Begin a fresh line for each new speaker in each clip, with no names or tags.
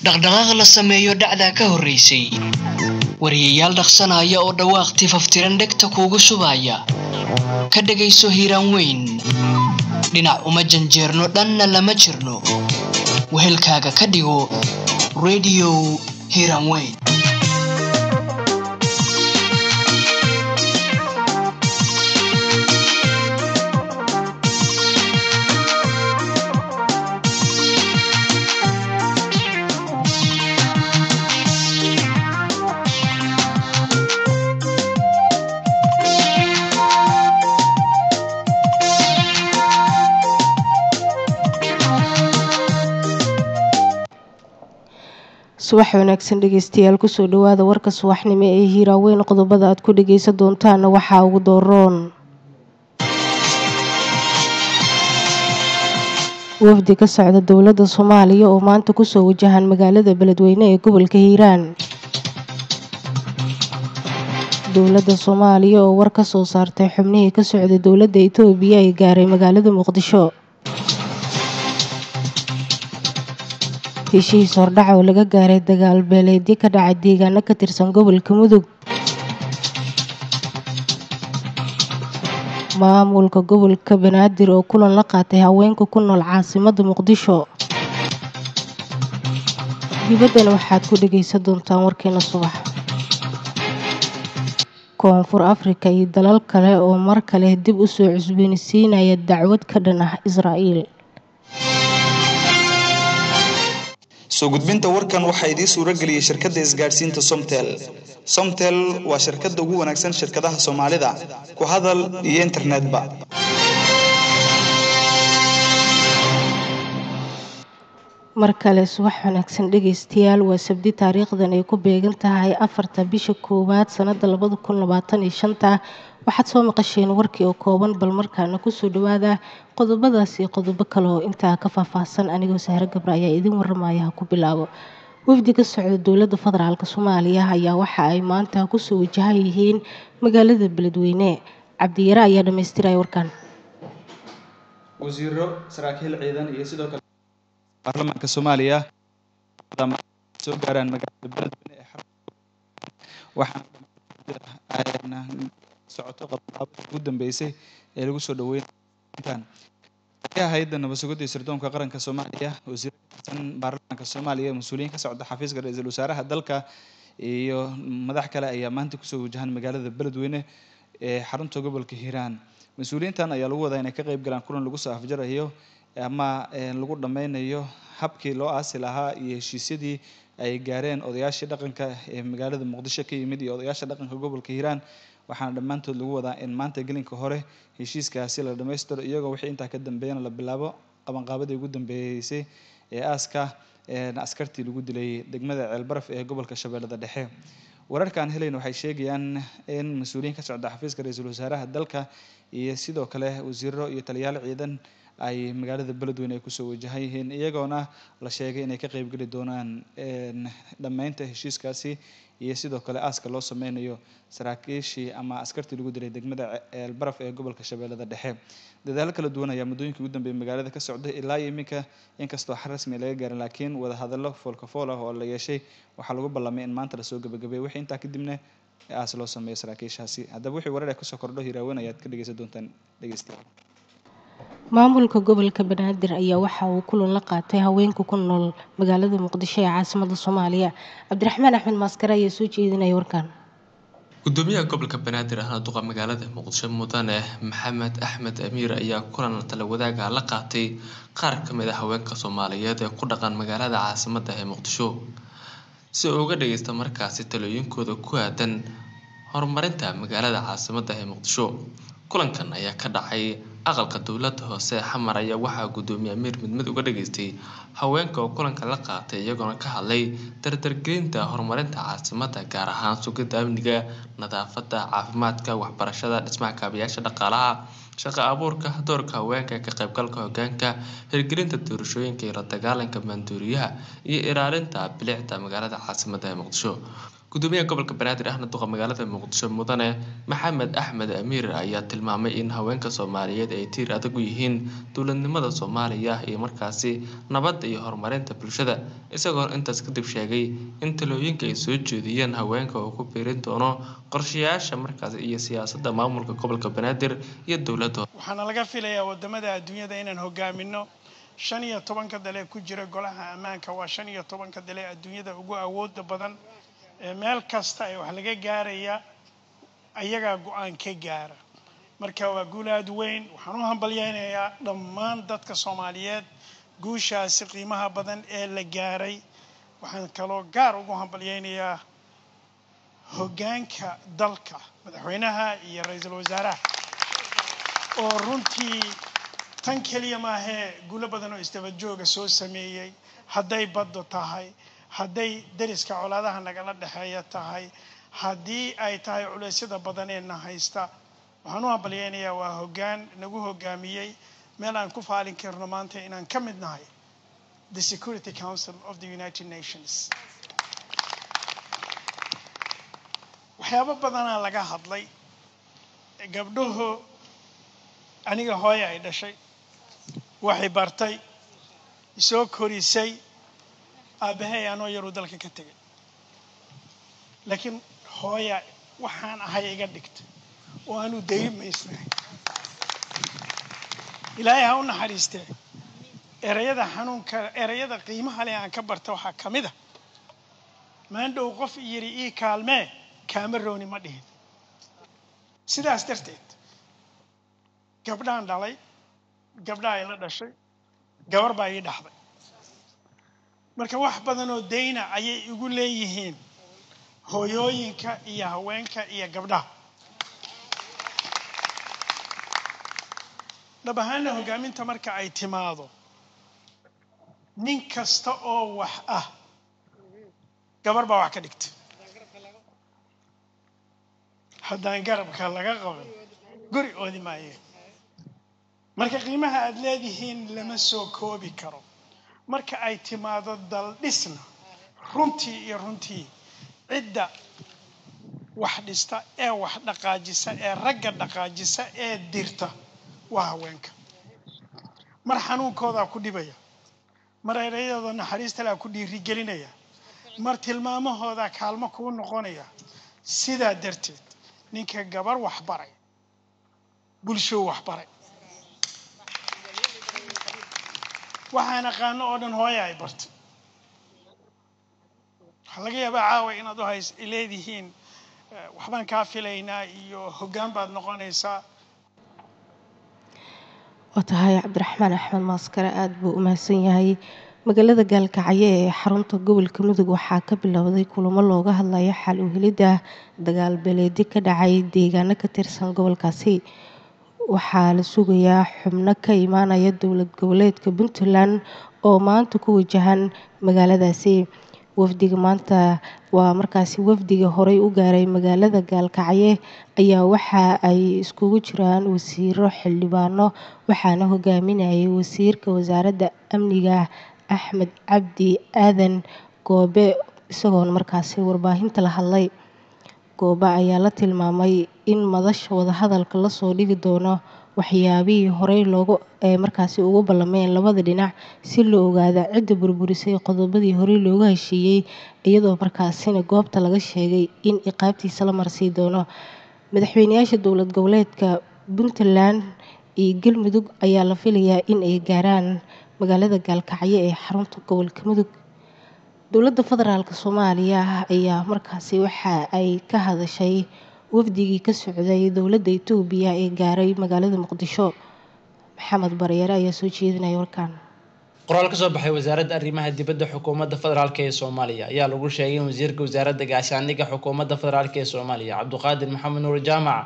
dhaqdhaqaaq la sameeyo dhacda ka horeysay wariyayaal dhaqsanaya oo dhawaaqti faftiran dhegta kuugu shubaya ka dhagayso hiiraan weyn dhinac uma janjeerno dhanna lama jirno wehelkaaga ka dhigo radio hiiraan weyn.
subax wanaagsan dhageystayaal ku soo dhawaada warka subaxnimo ee hiiraaweyn qodobada aad ku dhageysan doontaan waxa ugu dooron wafdi ka socda dowladda Soomaaliya oo maanta ku soo wajahan magaalada Beledweyne ee gobolka Hiiraan. dowladda Soomaaliya oo war ka soo saartay xubnihii ka socda dowladda Itoobiya ay gaaray magaalada Muqdisho. heshiis hordhac oo laga gaaray dagaal beeleedyo ka dhacay deegaano ka tirsan gobolka Mudug. maamulka gobolka Banaadir oo kulan la qaatay haweenka ku nool caasimadda Muqdisho. dibaddana waxaad ku dhageysan doontaan warkeena subax. Koonfur Afrika iyo dalal kale oo mar kale dib u soo cusboonaysiinaya dacwad ka dhan ah Israa'iil.
soo gudbinta warkan waxa idin suura galiyay shirkadda isgaarsiinta Somtel waa shirkadda ugu wanaagsan shirkadaha Soomaalida ku hadal iyo internetba.
markale subax wanaagsan dhageystayaal waa sabti taariikhdan ay ku beegan tahay 4 bisha koowaad sanada 2025 waxaad soo maqasheen warkii oo kooban bal markaana ku soo dhawaada qodobadaas iyo qodobo kale oo intaa ka faahfaahsan anigoo Sahra Gabra ayaa idin waramaya ku bilaabo. wafdi ka socda dowladda federaalka Soomaaliya ayaa waxa ay maanta ku soo wajahan yihiin magaalada Beledweyne. Cabdiyara ayaa dhameystiray warkan.
wasiiro saraakiil ciidan iyo sidoo kale baarlamaanka Soomaaliya soo gaaraan magaalada Beledweyne ee waxaana socoto qabanqaabada ugu dambeysay ee lagu soo dhaweeyay hay'adda nabadgelyada sirdoonka qaranka Soomaaliya wasiirka baarlamaanka Soomaaliya mas'uuliyiin ka socda xafiiska ra'iisul wasaaraha dalka iyo madax kale ayaa maanta ku soo wajahan magaalada Beledweyne ee xarunta gobolka Hiiraan. mas'uuliyiintan ayaa lagu wadaa inay ka qayb galaan kulan lagu soo afjarayo ama lagu dhameynayo habkii loo aasi lahaa iyo heshiisyadii ay gaareen odayaashii dhaqanka ee magaalada Muqdisho ka yimid iyo odayaasha dhaqanka gobolka Hiiraan. waxaana dhammaantood lagu wadaa in maanta gelinka hore heshiiskaasi la dhameystiro iyagoo wixii intaa ka dambeeyana la bilaabo qabanqaabadii ugu dambeysay ee aaska askartii lagu dilay degmada Ceelbaraf ee gobolka Shabeellada Dhexe. wararkan helayna waxay sheegayaan in mas'uuliyiin ka socda xafiiska ra'iisul wasaaraha dalka iyo sidoo kale wasiiro iyo taliyayaal ciidan ay magaalada Beledweyne ay ku soo wajahan yihiin iyagoona la sheegay inay ka qayb gali doonaan dhameynta heshiiskaasi iyo sidoo kale aaska loo sameynayo saraakiishii ama askartii lagu dilay degmada Ceelbaraf ee gobolka Shabeellada Dhexe. dadaal kala duwan ayaa muddooyinkii ugu dambeeyay magaalada ka socday ilaa iminka inkastoo xal rasmi laga gaarin laakiin wada hadallo foolka-fool ah oo la yeeshay waxaa lagu ballamay in maanta la soo gabagabeeyo wixii intaa kadibna aas loo sameeyo saraakiishaasi. haddaba wixii warar ka soo kordho Hiiraaweyn ayaad ka dhageysan doontaan dhageystayaal.
maamulka gobolka Banaadir ayaa waxa uu kulan la qaatay haweenka ku nool magaalada Muqdisho ee caasimadda Soomaaliya. Cabdiraxmaan Axmed Maaskare ayaa soo jeedinaya warkan.
gudoomiyaha gobolka Banaadir ahna duqa magaalada Muqdisho mudane Maxamed Axmed Amiir ayaa kulan tala wadaaga la qaatay qaar ka mid ah haweenka Soomaaliyeed ee ku dhaqan magaalada caasimadda ee Muqdisho si uu uga dhageysto markaasi talooyinkooda ku aadan horumarinta magaalada caasimadda ee Muqdisho. kulankan ayaa ka dhacay aqalka dowladda hoose xamar ayaa waxaa gudoomiye Amiir mid uga dhageystay haweenka oo kulanka la qaatay iyagoona ka hadlay dardargelinta horumarinta caasimadda gaar ahaan sugidda amniga, nadaafadda, caafimaadka, waxbarashada, dhismaha kaabayaasha dhaqaalaha, shaqo abuurka, doorka haweenka ka qaybgalka hoggaanka, hirgelinta doorashooyinka iyo la dagaalanka maandooriyaha iyo ilaalinta bilicda magaalada caasimadda ee Muqdisho. gudoomiyaha gobolka banaadir ahna duqa magaalada muqdisho mudane maxamed axmed amiir ayaa tilmaamay in haweenka soomaaliyeed ay tiir adag u yihiin dowladnimada soomaaliya iyo markaasi nabadda iyo horumarinta bulshada isagoo intaas kadib sheegay in talooyinka ay soo jeediyeen haweenka uu ku biirin doono qorshayaasha markaasi iyo siyaasadda maamulka gobolka banaadir iyo dowladda.
waxaana laga filayaa wadamada adduunyada inaan hogaamino 15 dal ee ku jira golaha ammaanka waa 15 dal ee adduunyada ugu awoodda badan meel kasta ay wax laga gaaraya ayaga go'aan ka gaara marka waa guul aad weyn waxaan u hambalyaynayaa dhammaan dadka Soomaaliyeed guushaasi qiimaha badan ee la gaaray waxaan kaloo gaar ugu hambalyaynayaa hoggaanka dalka madaxweynaha iyo ra'iisul wasaaraha oo runtii tan kaliya ma aha guulo badan oo isdaba jooga soo sameeyay hadday baddo tahay hadday dariska colaadaha nagala dhaxeeya tahay haddii ay tahay culeysyada badan ee na haysta waxaan u hambalyaynayaa waa hoggaan nagu hoggaamiyey meel aan ku faalin karno maanta inaan ka mid nahay the Security Council of the United Nations. waxyaabo badanaa laga hadlay gabdhuhu aniga hooyo ay dhashay waxay bartay isoo korisay aabahay anoo yaruu dalka ka tegay laakiin hooya waxaan ahay iga dhigtay oo aanu daymaysnahay ilaahay ha u naxariistee erayada xanuunka erayada qiimaha leh aan ka barta waxaa ka mid ah maandhow qof yiri ii kaalmee kaamerooni ma dhihin sidaas darteed gabdhaan dhalay gabdhaha ay la dhashay gabar baa ii dhaxday marka wax badan oo deyna ayay igu leeyihiin hooyooyinka iyo haweenka iyo gabdhaha dhab ahaanna hoggaaminta marka ay timaado nin kasta oo wax ah gabar baa wax ka dhigta haddaan garabka laga qaban guri oodi maayo marka qiimaha aad leedihiin lama soo koobi karo marka ay timaado dal dhisna runtii cidda wax dhista ee wax dhaqaajisa ee ragga dhaqaajisa ee dirta waa haweenka mar xanuunkooda ku dhibaya mar erayadooda naxariista la ku dhiirigelinaya mar tilmaamahooda kaalmo ku noqonaya sidaa darteed ninka gabar wax baray bulsho wax baray waxaan aqaano oo dhan hooyo ay bartay waxaa laga yaabaa caawa inaad u hays leedihiin waxbaan kaa filaynaa iyo hoggaan baad noqonaysaa
watahay cabdiraxmaan axmed maaskare aada buu u mahadsan yahay magaalada gaalkacyo ee xarunta gobolka mudug waxaa ka bilowday kulamo looga hadlayo xal u helidda dagaal beeleedi ka dhacay deegaano ka tirsan gobolkaasi waxaa la sugayaa xubno ka imaanaya dowlad goboleedka puntland oo maanta ku wajahan magaaladaasi wafdiga maanta waa markaasi wafdiga horey u gaaray magaalada gaalkacyo ayaa waxa ay iskugu jiraan wasiiro xildhibaano waxaana hogaaminayay wasiirka wasaaradda amniga axmed cabdi aadan goobe isagoona markaasi warbaahinta la hadlay goobe ayaa la tilmaamay in madasha wadahadalka lasoo dhigi doono waxyaabihii horey markaasi ugu ballameen labada dhinac si loo ogaada cidda burburisay qodobadii horey looga heshiiyey iyadoo markaasina goobta laga sheegay in iqaabtiisa la marsii doono madaxweynayaasha dowlad goboleedka puntland iyo galmudug ayaa la filayaa in ay gaaraan magaalada gaalkacyo ee xarunta gobolka mudug dowladda federaalk soomaaliya ayaa markaasi waxa ay ka hadashay wafdigii ka socday dowladda Itoobiya ee gaaray magaalada Muqdisho maxamed bareere ayaa soo jeedinaya warkaan
qoraal ka soo baxay wasaaradda arrimaha dibadda xukuumadda federaalk ee Soomaaliya ayaa lagu sheegay in wasiirka wasaaradda gaashaandhigga xukuumadda federaalk ee Soomaaliya Cabduqaadir Maxamed Nuur Jaamac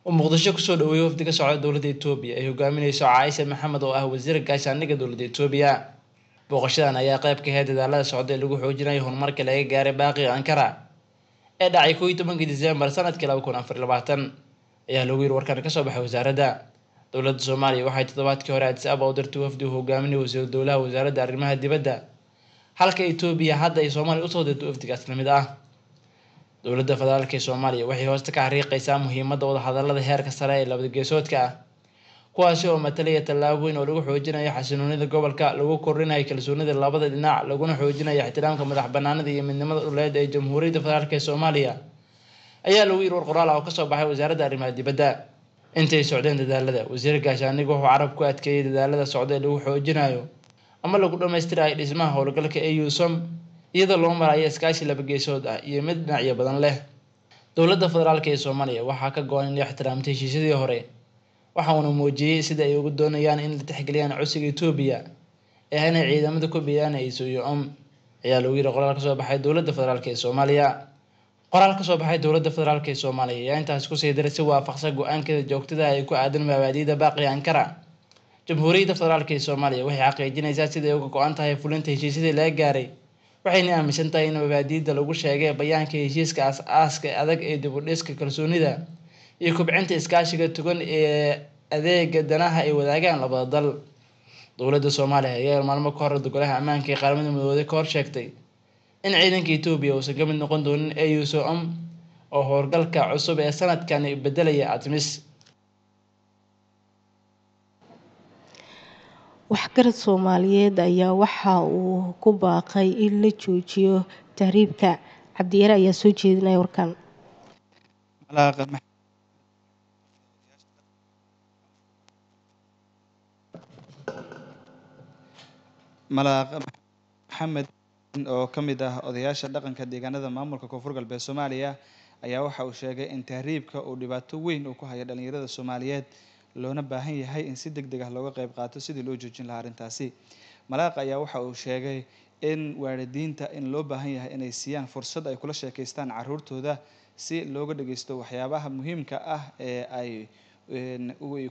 oo Muqdisho ku soo dhaweeyay wafdiga socda dowladda Itoobiya ay hogaaminayso Caaisha Maxamed oo ah wasiirka gaashaandhigga dowladda Itoobiya booqashadan ayaa qayb ka ah dadaalada socda ee lagu xoojinayo horumarka laga gaaray baaqiga Ankara ee dhacay 11 Diseembar sanadkii 2024 ayaa lagu yiri warkaan ka soo baxay wasaaradda dowladda Soomaaliya waxay toddobaadkii hore Addis Ababa u dirtay wafdi hogaaminaya wasiirka dowladda wasaaradda arrimaha dibadda halka Itoobiya hadda ay Soomaaliya u soo dirtay wafdigaas lamid ah dowladda federaalka ee Soomaaliya waxay hoosta ka xariiqaysaa muhiimadda wadahadallada heerka sare ee labada geesoodka ah kuwaasi oo matalaya tallaabooyin oo lagu xoojinayo xasiloonida gobolka lagu kordhinayo kalsoonida labada dhinac laguna xoojinayo ixtiraamka madax-bannaanida iyo midnimada dhuleed ee Jamhuuriyadda Federaalka ee Soomaaliya ayaa lagu yiri war qoraal ah oo ka soo baxay wasaaradda arrimaha dibadda intay socdeen dadaalada wasiirka gaashaaniga wuxuu carab ku adkeeyay dadaalada socda ee lagu xoojinayo ama lagu dhammaystirayo dhismaha howlgalka EUSOM iyadoo loo marayo iskaashi laba geesood ah iyo mid dhinacyo badan leh dowladda federaalka ee Soomaaliya waxaa ka go'an in la ixtiraamto heshiisyadii hore waxaana muujiyay sida ay ugu doonayaan in la tixgeliyaan codsiga Itoobiya ee inay ciidamada ku biiraan EUSOM ayaa lagu yiri qoraal ka soo baxay dowladda federaalka ee Soomaaliya qoraal ka soo baxay dowladda federaalka ee Soomaaliya ayaa intaas ku sii daray si waafaqsan go'aankeeda joogtada ah ee ku aadan mabaadi'da baaqi Ankara Jamhuuriyadda Federaalka ee Soomaaliya waxay xaqiijinaysaa sida ay uga go'an tahay fulinta heshiisyadii laga gaaray waxayna aaminsan tahay in mabaadi'da lagu sheegay bayaanka heshiiska aaska adag ee dib u dhiska kalsoonida iyo kobcinta iskaashiga togan ee adeega danaha ay wadaagaan labada dal dowladda Soomaaliya ayaa maalmo ka hor golaha ammaanka ee qaramada midoobay ka hor sheegtay in ciidanka Itoobiya uusan ka mid noqon doonin EUSOM oo howlgalka cusub ee sanadkan bedelaya ATMIS
waxgarad Soomaaliyeed ayaa waxa uu ku baaqay in la joojiyo tahriibka Cabdiyare ayaa soo jeedinaya warkan
Malaaq Maxamed oo ka mid ah odayaasha dhaqanka deegaanada maamulka Koonfur Galbeed Soomaaliya ayaa waxa uu sheegay in tahriibka uu dhibaato weyn ku hayo dhalinyarada Soomaaliyeed loona baahan yahay in si degdeg ah looga qayb qaato sidii loo joojin lahaa arrintaasi Malaaq ayaa waxa uu sheegay in waalidiinta in loo baahan yahay inay siiyaan fursad ay kula sheekaystaan carruurtooda si looga dhageysto waxyaabaha muhiimka ah ee ay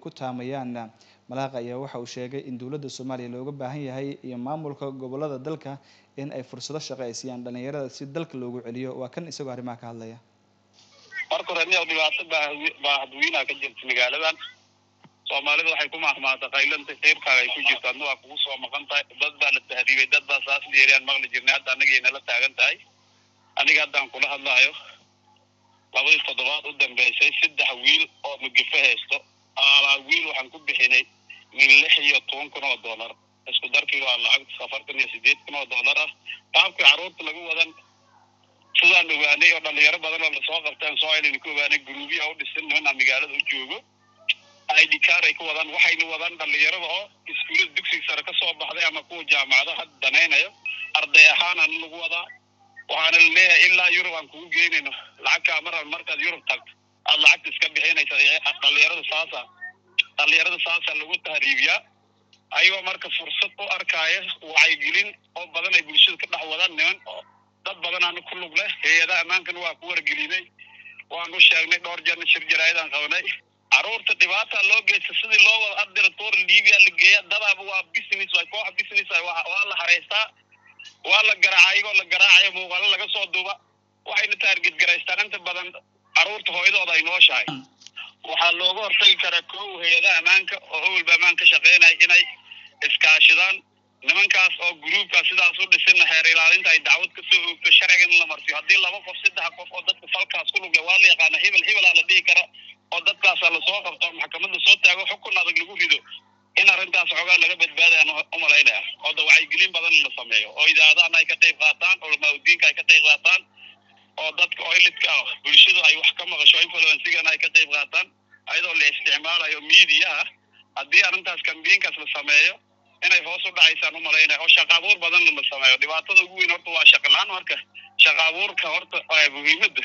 ku taamayaan Malaaq ayaa waxa uu sheegay in dowladda Soomaaliya looga baahan yahay iyo maamulka gobolada dalka in ay fursado shaqo ay siiyaan dhalinyarada si dalka loogu celiyo waa kan isagoo arrimaha ka hadlaya
marka hore dhibaato baahdweynaha ka jirta magaaladan Soomaalida waxay ku mahmaata qaylanta qeybkaaga ay ku jirto adna waa kugu soo maqan tahay dad baa la tahriibay dad baa saas dheeriyaan maqli jirnay hadda anageena la taagan tahay aniga haddaan kula hadlaayo 2 toddobaad u dambeysay 3 wiil oo mugifa haysto wiil waxaan ku bixinay $6,000 isku darkii waa lacag $48,000 ah qaabka carruurta lagu wadan sidaan ogaanay oo dhalinyaro badan oo la soo qabteen soo ilin ku ogaanay guruubiya u dhisan niman magaalada u joogo ID card ay ku wadan waxayna wadan dhalinyarada oo iskuulada dugsiga sare ka soo baxday ama kuwa jaamacadaha danaynayo arday ahaan aan lagu wadaa waxaana leeyahay ilaa Yurub aan kugu geynayno lacag markaad Yurub tagto aad lacag iska bixinaysa dhalinyarada saasa lagu tahriibiyaa ayagoo marka fursad u arkaya wacyigelin oo badan ay bulshada ka dhex wadaan niman oo dad badan aan ku lug leh hay'adaha ammaankan waa ku wargelinay waan u sheegnay dhowr jeer shir jaraa'idaan qabanay carruurta dhibaata loo geysto sidii loo wada ardayda toor Liibiya la geeya dadaaba waa business way koox business ay waa la hareystaa waa la garaacayo muuqaalo laga soo duuba waxayna target garaystaan inta badan carruurta hooyadooda ay nooshahay waxaa looga hortagi karaa koow hay'adaha ammaanka oo awalba ammaanka shaqeynaya inay iskaashadaan nimankaas oo gruupka sidaas u dhisan heer ilaalinta ay dacwad ka soo oogto sharcigan la marsiyo haddii 2 qof 3 qof oo dadka falkaas ku lug leh waa la yaqaan hebel la dhihi kara oo dadkaas la soo qabto maxkamadda soo taago xukun adag lagu rido in arrintaas xogaa laga badbaadaan u malaynaya oo wacyigelin badan la sameeyo oo idaacadaha ay ka qayb qaataan oo maamulkiinka ay ka qayb qaataan oo dadka oo ilidka bulshada ay wax ka maqasho influencer-gana ay ka qayb qaataan ayadoo la isticmaalayo media haddii arrintaas kambiinkaas la sameeyo inay hoos u dhacaysaan u malaynaya oo shaqo abuur badan la sameeyo dhibaatada ugu weyn horta waa shaqo la'aan marka shaqo abuurka horta muhiimadda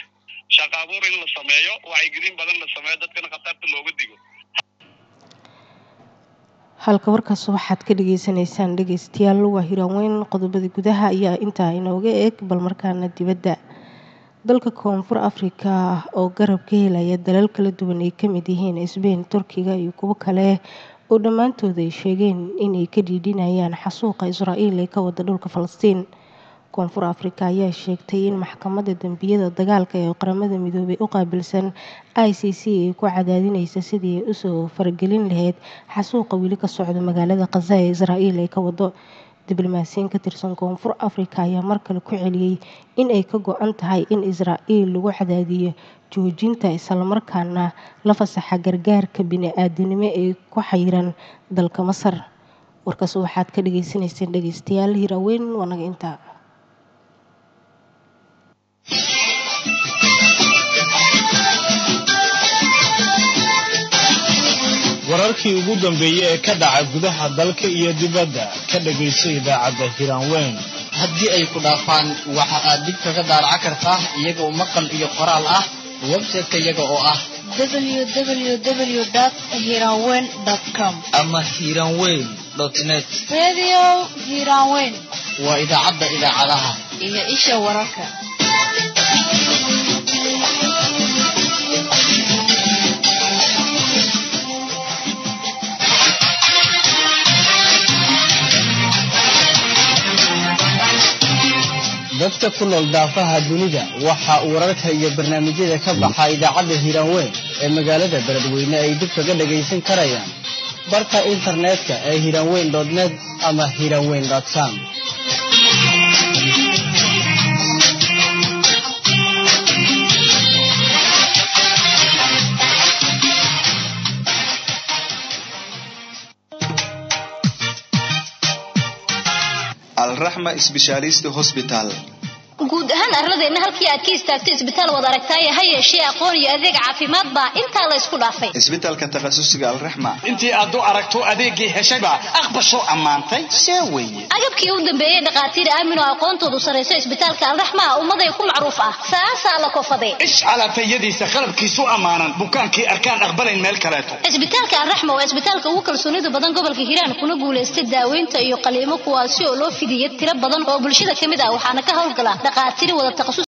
shaqo abuur in la sameeyo wacyigelin badan la sameeyo dadkana khatarta looga digo
halka warkaas waxaad ka dhageysanaysaan dhageystayaal waa Hiiraan qodobada gudaha ayaa intaa inooga eeg bal markaana dibadda dalka Koonfur Afrika oo garab ka helaya dalal kala duwan ay kamid yihiin Spain Turkiga iyo kuwo kale oo dhamaantood ay sheegeen inay ka dhiidhinayaan xasuuqa Israa'iil ee ka wada dhulka Falastiin Koonfur Afrika ayaa sheegtay in maxkamadda dambiyada dagaalka ee qaramada midoobay u qaabilsan ICC ay ku cadaadinayso sidii ay u soo faragelin lahayd xasuuqa wili ka socda magaalada Gaza ee Israa'iil ay ka wado diblomaasiyiin ka tirsan Koonfur Afrika ayaa mar kale ku celiyay in ay ka go'an tahay in Israa'iil lagu cadaadiyo joojinta isla markaana la fasaxa gargaarka bini'aadanimo ee ku xayiran dalka Masar. Warkaas waxaad ka dhageysanayseen dhageystayaal Hiraweyn wanaga intaa.
wararkii ugu dambeeyay ee ka dhaca gudaha dalka iyo dibadda ka dhageyso idaacadda Hiraweyn.
haddii ay ku dhaafaan waxa aad dib kaga daaraca kartaa iyaga oo maqal iyo qoraal ah website-ka iyaga oo ah
www.hiraweyn.com
ama hiraweyn.net.
Radio Hiraweyn
waa idaacadda idaacadaha
iyo isha wararka.
dadka ku nool daafaha dunida waxa uu wararka iyo barnaamijyada ka baxa idaacadda Hiraweyn ee magaalada Beledweyne ay dib kaga dhageysan karayaan barta internetka ee hiraweyn.net ama hiraweyn.com.
الرحمة سبيشاليست هوسبيتال
guud ahaan arladeena halkii aad ka istaagtay isbitaal wada aragtay ha yeeshee aqoon iyo adeeg caafimaad baa inta la isku dhaafay
isbitaalka takhasusiga alraxma
intii aad u aragto adeegii heshayba aqbasho amaantay sheeweye
agabkii u dambeeyay dhaqaatiir aamino aqoontoodu sareyso isbitaalka alraxma umaday ku macruuf ah saasa la koofadey
ish ala tayadiisa qalabkiisu amaanan bukaankii arkaan aqbalayn meel kaleeto
isbitaalka alraxma waa isbitaalka ugu kalsoonida badan gobolka Hiiraan kuna guuleystay daaweynta iyo qaliimo kuwaasi oo loo fidiyay tiro badan oo bulshada kamid ah waxaana ka howlgala dhaqaatiir wada takhasus